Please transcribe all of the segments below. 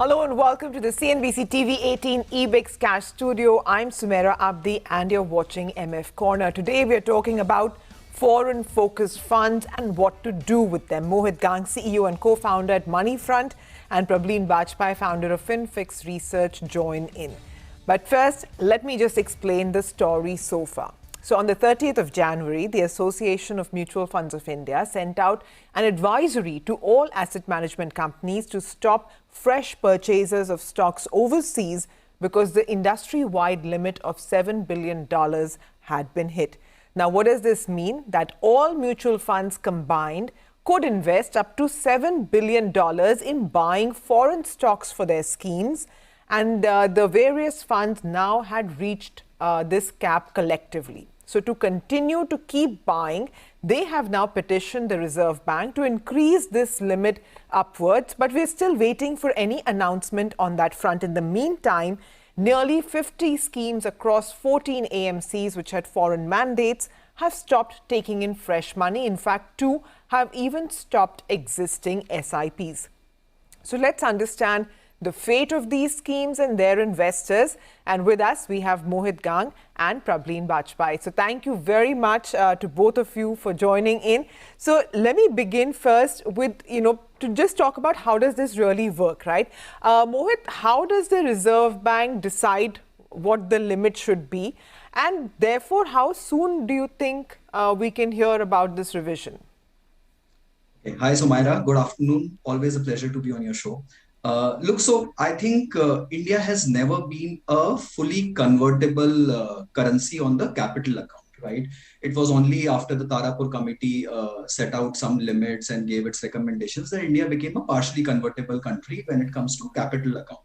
Hello and welcome to the CNBC TV 18 EBIX Cash Studio. I'm Sumaira Abdi and you're watching MF Corner. Today we are talking about foreign-focused funds and what to do with them. Mohit Gang, CEO and co-founder at Moneyfront, and Prableen Bajpai, founder of FinFix Research, join in. But first, let me just explain the story so far. So on the 30th of January, the Association of Mutual Funds of India sent out an advisory to all asset management companies to stop fresh purchases of stocks overseas because the industry-wide limit of $7 billion had been hit. Now, what does this mean? That all mutual funds combined could invest up to $7 billion in buying foreign stocks for their schemes. And the various funds now had reached this cap collectively. So to continue to keep buying, they have now petitioned the Reserve Bank to increase this limit upwards, but we're still waiting for any announcement on that front. In the meantime, nearly 50 schemes across 14 AMCs which had foreign mandates have stopped taking in fresh money. In fact, 2 have even stopped existing SIPs. So let's understand the fate of these schemes and their investors. And with us, we have Mohit Gang and Prableen Bajpai. So thank you very much to both of you for joining in. So let me begin first with, to just talk about how does this really work, right? Mohit, how does the Reserve Bank decide what the limit should be? And therefore, how soon do you think we can hear about this revision? Hey, hi, Sumaira. Good afternoon. Always a pleasure to be on your show. So I think India has never been a fully convertible currency on the capital account, right? It was only after the Tarapur committee set out some limits and gave its recommendations that India became a partially convertible country when it comes to capital account.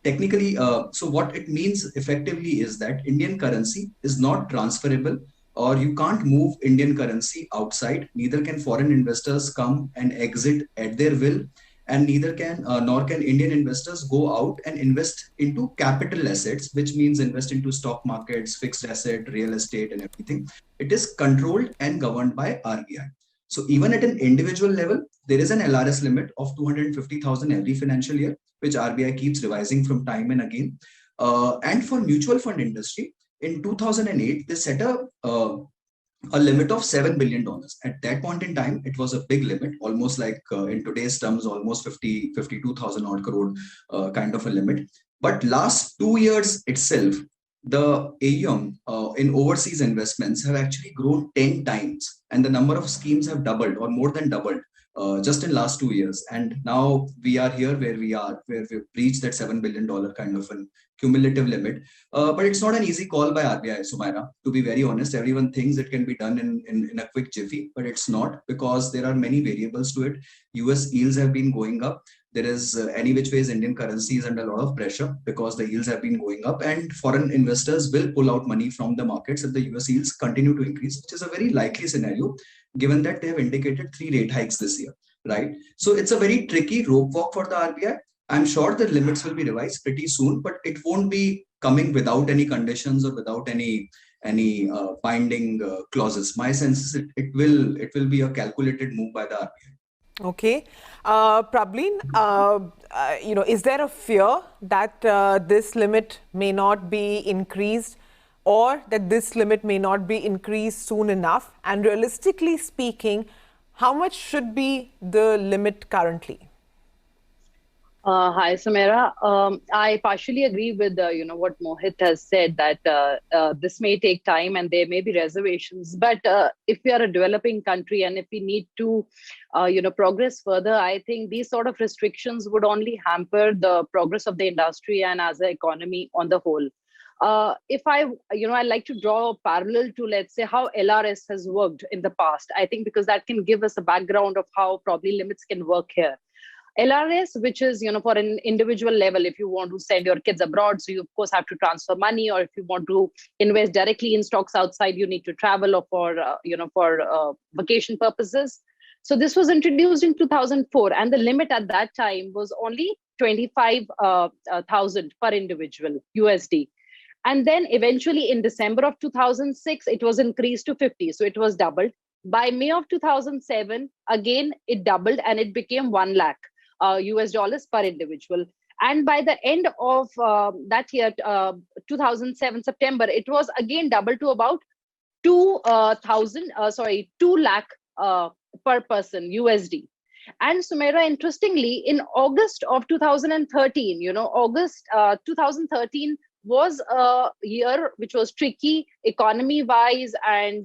Technically, so what it means effectively is that Indian currency is not transferable, or you can't move Indian currency outside. Neither can foreign investors come and exit at their will, and neither can nor can Indian investors go out and invest into capital assets, which means invest into stock markets, fixed asset, real estate, and everything. It is controlled and governed by RBI. So even at an individual level, there is an LRS limit of 250,000 every financial year, which RBI keeps revising from time and again. And for mutual fund industry, in 2008, they set a limit of $7 billion. At that point in time, it was a big limit, almost like in today's terms, almost 52,000 odd crore kind of a limit. But last 2 years itself, the AUM in overseas investments have actually grown 10 times, and the number of schemes have doubled or more than doubled just in last 2 years. And now we are here where we are, where we've reached that $7 billion kind of a cumulative limit. But it's not an easy call by RBI, Sumaira. To be very honest, everyone thinks it can be done in a quick jiffy, but it's not, because there are many variables to it. US yields have been going up. There is any which ways Indian currency is under a lot of pressure because the yields have been going up, and foreign investors will pull out money from the markets if the US yields continue to increase, which is a very likely scenario given that they have indicated 3 rate hikes this year, right? So it's a very tricky rope walk for the RBI. I'm sure the limits will be revised pretty soon, but it won't be coming without any conditions or without any binding clauses. My sense is it will be a calculated move by the RBI. Okay. Prableen, is there a fear that this limit may not be increased, or that this limit may not be increased soon enough? And realistically speaking, how much should be the limit currently? Hi, Sumaira. I partially agree with what Mohit has said, that this may take time and there may be reservations. But if we are a developing country and if we need to, progress further, I think these sort of restrictions would only hamper the progress of the industry and as an economy on the whole. If I like to draw a parallel to, let's say, how LRS has worked in the past, I think, because that can give us a background of how probably limits can work here. LRS, which is, for an individual level, if you want to send your kids abroad, so you of course have to transfer money, or if you want to invest directly in stocks outside, you need to travel, or for vacation purposes. So this was introduced in 2004, and the limit at that time was only 25,000 per individual USD. And then eventually in December of 2006, it was increased to 50. So it was doubled. By May of 2007, again, it doubled and it became 1 lakh US dollars per individual. And by the end of that year, 2007 September, it was again doubled to about 2 lakh per person USD. And Sumaira, interestingly, in August of 2013, August 2013 was a year which was tricky economy wise, and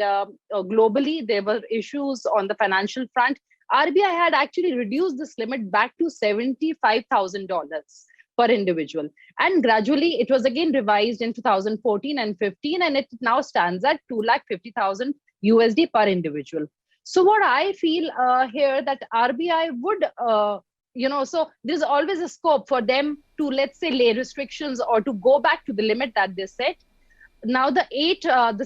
globally there were issues on the financial front. RBI had actually reduced this limit back to $75,000 per individual. And gradually it was again revised in 2014 and 15, and it now stands at 2,50,000 USD per individual. So what I feel here that RBI would, so there's always a scope for them to, let's say, lay restrictions or to go back to the limit that they set. Now the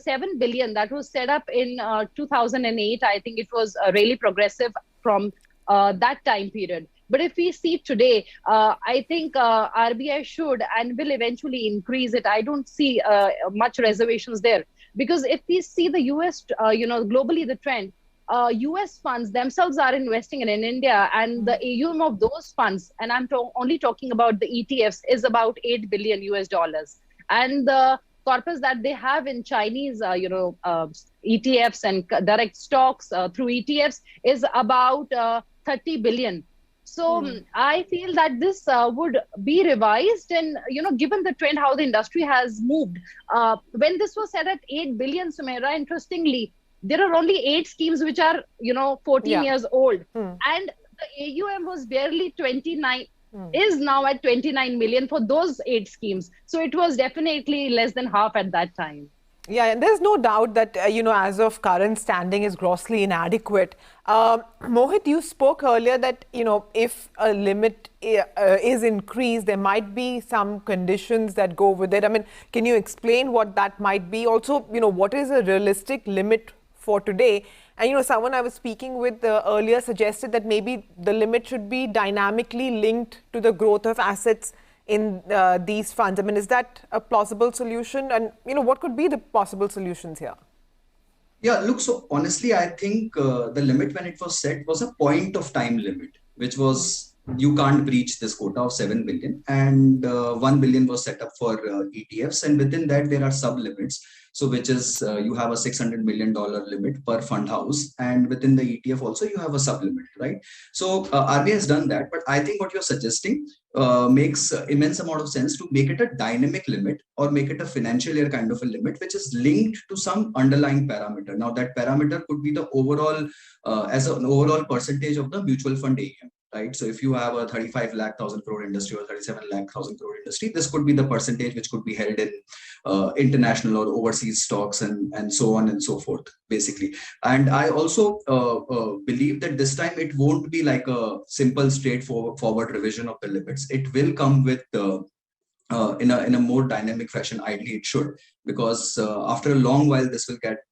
7 billion that was set up in 2008, I think it was really progressive from that time period. But if we see today, I think RBI should and will eventually increase it. I don't see much reservations there, because if we see the US, globally the trend, US funds themselves are investing in India, and the AUM of those funds, and I'm only talking about the ETFs, is about $8 billion US. And the corpus that they have in Chinese, ETFs and direct stocks through ETFs is about 30 billion. So I feel that this would be revised, and given the trend how the industry has moved, when this was set at 8 billion, Sumaira, interestingly, there are only 8 schemes which are 14 years old, and the AUM was barely 29. Is now at 29 million for those 8 schemes. So it was definitely less than half at that time. Yeah, and there's no doubt that, as of current standing is grossly inadequate. Mohit, you spoke earlier that, if a limit is increased, there might be some conditions that go with it. I mean, can you explain what that might be? Also, what is a realistic limit for today? And, someone I was speaking with earlier suggested that maybe the limit should be dynamically linked to the growth of assets in these funds. I mean, is that a plausible solution? And, what could be the possible solutions here? Yeah, look, so honestly, I think the limit when it was set was a point of time limit, which was you can't breach this quota of 7 billion, and 1 billion was set up for ETFs. And within that, there are sub limits. So which is you have a $600 million limit per fund house, and within the ETF also you have a sub limit, right? So RBI has done that, but I think what you're suggesting makes immense amount of sense to make it a dynamic limit, or make it a financial year kind of a limit, which is linked to some underlying parameter. Now that parameter could be the overall as an overall percentage of the mutual fund AUM. Right. So if you have a 35 lakh thousand crore industry or 37 lakh thousand crore industry, this could be the percentage which could be held in international or overseas stocks, and so on and so forth, basically. And I also believe that this time it won't be like a simple straightforward revision of the limits. It will come with in a more dynamic fashion. Ideally it should, because after a long while this will get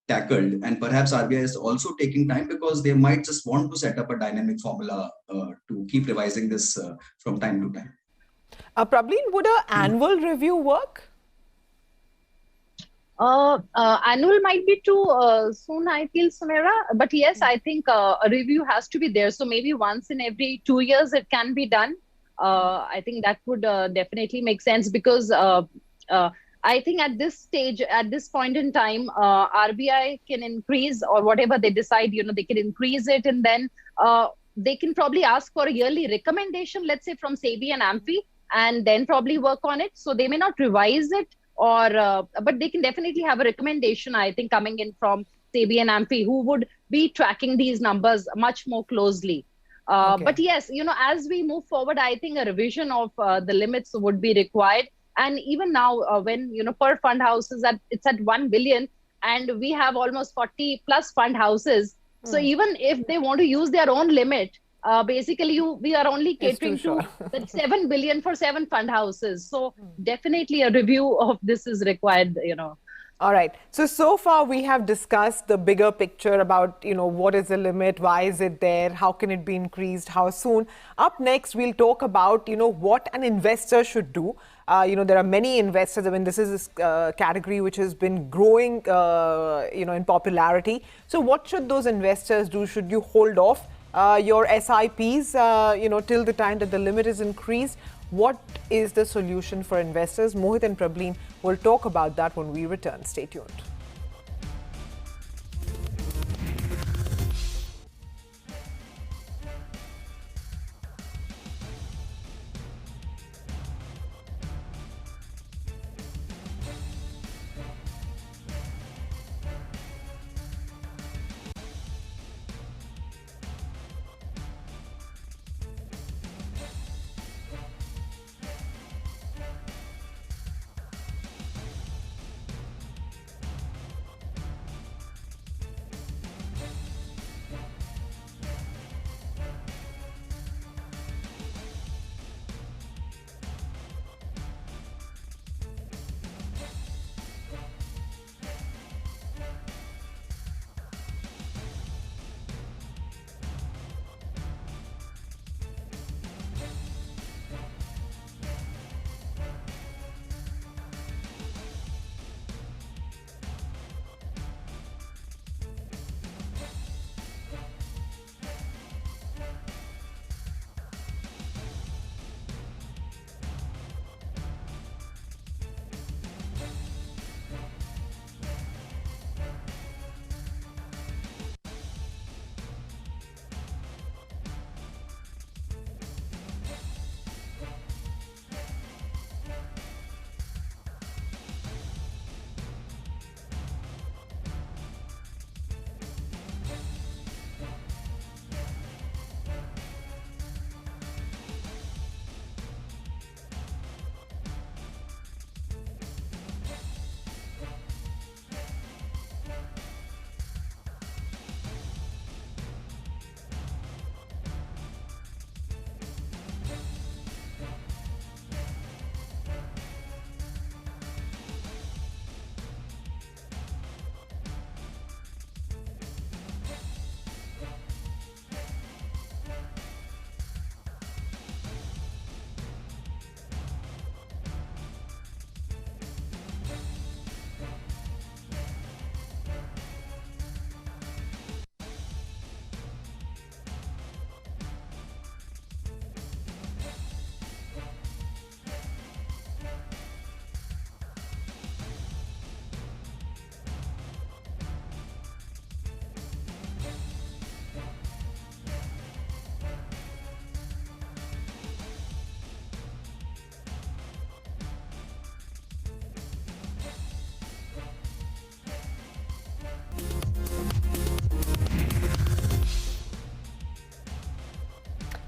tackled, and perhaps RBI is also taking time because they might just want to set up a dynamic formula to keep revising this from time to time. Probably, would an annual review work? Annual might be too soon, I feel, Sumaira. But yes, I think a review has to be there. So maybe once in every 2 years it can be done. I think that would definitely make sense, because I think at this stage, at this point in time, RBI can increase, or whatever they decide, they can increase it, and then they can probably ask for a yearly recommendation, let's say from SEBI and AMFI, and then probably work on it. So they may not revise it, but they can definitely have a recommendation, I think, coming in from SEBI and AMFI, who would be tracking these numbers much more closely. Okay. But yes, as we move forward, I think a revision of the limits would be required. And even now, when, per fund house it's at 1 billion, and we have almost 40 plus fund houses. So even if they want to use their own limit, basically we are only catering to that 7 billion for 7 fund houses. So definitely a review of this is required, All right. So far we have discussed the bigger picture about, what is the limit, why is it there, how can it be increased, how soon. Up next, we'll talk about, what an investor should do. There are many investors. I mean, this is a category which has been growing, in popularity. So what should those investors do? Should you hold off your SIPs, till the time that the limit is increased. What is the solution for investors? Mohit and Prableen will talk about that when we return. Stay tuned.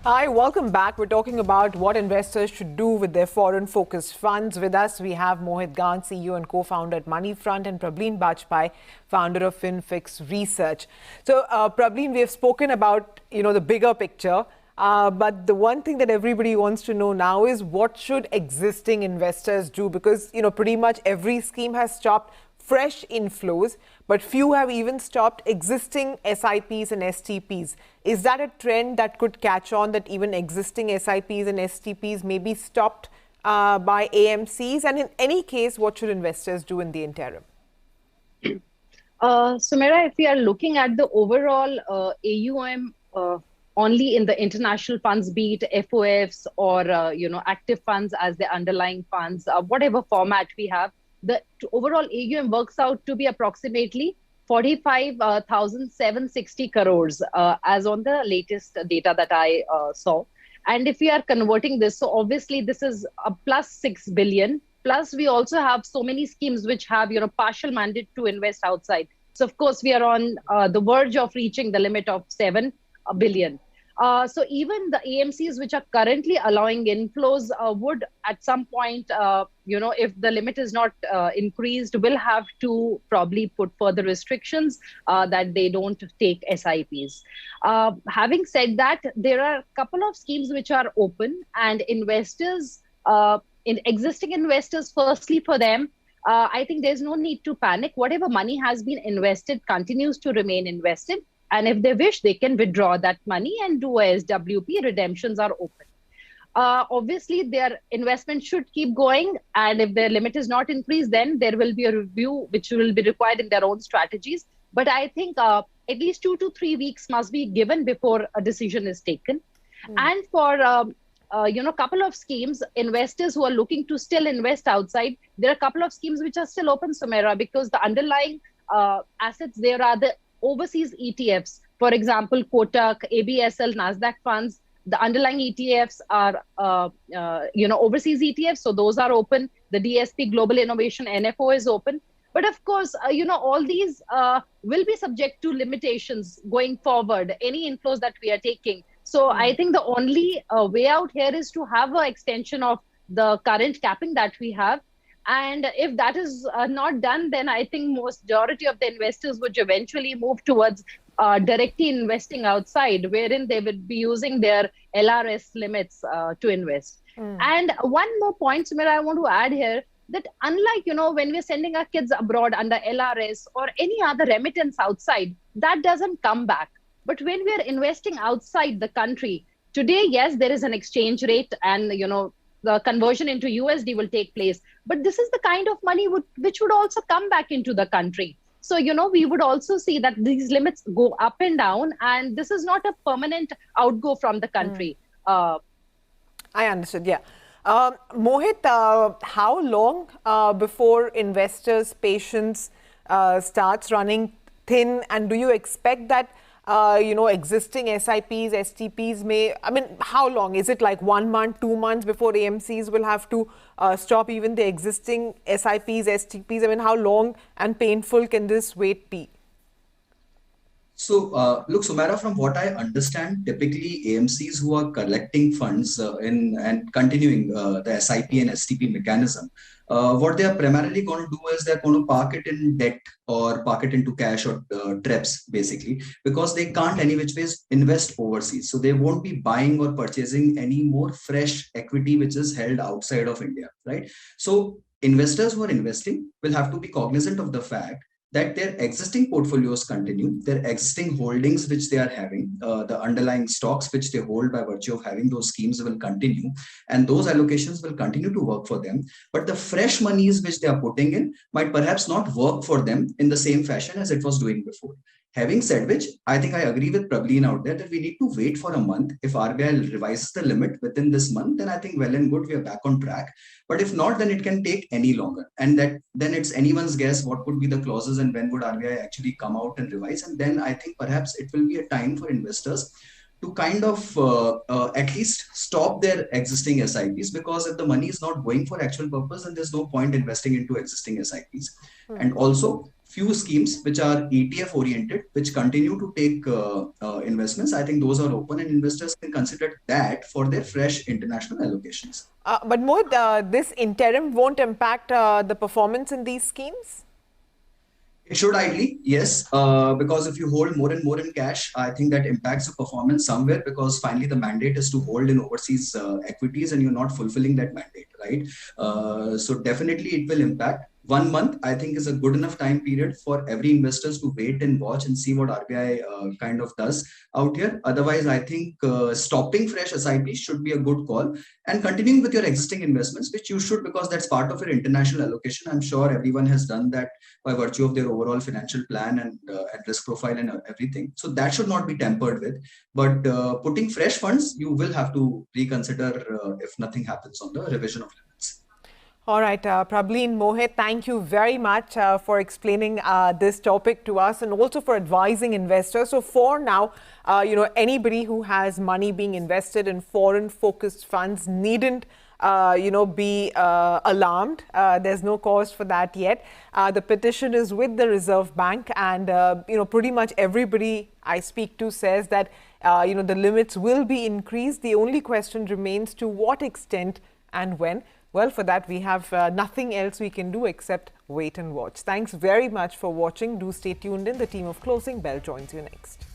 Hi, welcome back. We're talking about what investors should do with their foreign-focused funds. With us, we have Mohit Gant, CEO and co-founder at Moneyfront, and Prableen Bajpai, founder of FinFix Research. So, Prableen, we have spoken about, the bigger picture. But the one thing that everybody wants to know now is what should existing investors do? Because, pretty much every scheme has stopped fresh inflows, but few have even stopped existing SIPs and STPs. Is that a trend that could catch on, that even existing SIPs and STPs may be stopped by AMCs? And in any case, what should investors do in the interim? Sumera, if we are looking at the overall AUM only in the international funds, be it FOFs or active funds as the underlying funds, whatever format we have, the overall AUM works out to be approximately 45,760 crores as on the latest data that I saw. And if we are converting this, so obviously this is a plus 6 billion. Plus, we also have so many schemes which have partial mandate to invest outside. So of course, we are on the verge of reaching the limit of 7 billion. So even the AMCs which are currently allowing inflows would at some point, if the limit is not increased, will have to probably put further restrictions that they don't take SIPs. Having said that, there are a couple of schemes which are open, and investors, existing investors, firstly for them, I think there's no need to panic. Whatever money has been invested continues to remain invested. And if they wish, they can withdraw that money and do a SWP. Redemptions are open. Obviously, their investment should keep going. And if their limit is not increased, then there will be a review which will be required in their own strategies. But I think at least 2 to 3 weeks must be given before a decision is taken. And for couple of schemes, investors who are looking to still invest outside, there are a couple of schemes which are still open, Sumaira, because the underlying assets there are the overseas ETFs. For example, Kotak, ABSL, Nasdaq funds. The underlying ETFs are overseas ETFs, so those are open. The DSP Global Innovation NFO is open. But of course, all these will be subject to limitations going forward, any inflows that we are taking. So I think the only way out here is to have an extension of the current capping that we have. And if that is not done, then I think majority of the investors would eventually move towards directly investing outside, wherein they would be using their LRS limits to invest. And one more point, Sumaira, I want to add here, that unlike, when we're sending our kids abroad under LRS or any other remittance outside, that doesn't come back. But when we're investing outside the country, today, yes, there is an exchange rate and, the conversion into USD will take place. But this is the kind of money which would also come back into the country. So, we would also see that these limits go up and down, and this is not a permanent outgo from the country. I understood, yeah. Mohit, how long before investors' patience starts running thin, and do you expect that existing SIPs, STPs how long? Is it like 1 month, 2 months before AMCs will have to stop even the existing SIPs, STPs? How long and painful can this wait be? So, look, Sumaira, from what I understand, typically AMCs who are collecting funds and continuing the SIP and STP mechanism, what they are primarily going to do is they're going to park it in debt or park it into cash or TREPS, basically, because they can't any which ways invest overseas. So they won't be buying or purchasing any more fresh equity which is held outside of India, right? So investors who are investing will have to be cognizant of the fact that their existing portfolios continue, their existing holdings which they are having, the underlying stocks which they hold by virtue of having those schemes will continue, and those allocations will continue to work for them. But the fresh monies which they are putting in might perhaps not work for them in the same fashion as it was doing before. Having said which, I think I agree with Prableen out there that we need to wait for a month. If RBI revises the limit within this month, then I think well and good, we are back on track. But if not, then it can take any longer. And then it's anyone's guess what would be the clauses and when would RBI actually come out and revise. And then I think perhaps it will be a time for investors to kind of at least stop their existing SIPs, because if the money is not going for actual purpose, then there's no point investing into existing SIPs. And also, few schemes which are ETF oriented, which continue to take investments, I think those are open and investors can consider that for their fresh international allocations. But Mohit, this interim won't impact the performance in these schemes? It should ideally, yes, because if you hold more and more in cash, I think that impacts the performance somewhere, because finally the mandate is to hold in overseas equities and you're not fulfilling that mandate, right? So definitely it will impact. 1 month, I think, is a good enough time period for every investors to wait and watch and see what RBI kind of does out here. Otherwise, I think stopping fresh SIPs should be a good call, and continuing with your existing investments, which you should, because that's part of your international allocation. I'm sure everyone has done that by virtue of their overall financial plan and risk profile and everything. So that should not be tampered with. But putting fresh funds, you will have to reconsider if nothing happens on the revision of limits. All right, Prableen, Mohit, thank you very much for explaining this topic to us and also for advising investors. So for now, anybody who has money being invested in foreign-focused funds needn't be alarmed. There's no cause for that yet. The petition is with the Reserve Bank, and pretty much everybody I speak to says that the limits will be increased. The only question remains to what extent and when. Well, for that, we have nothing else we can do except wait and watch. Thanks very much for watching. Do stay tuned in. The team of Closing Bell joins you next.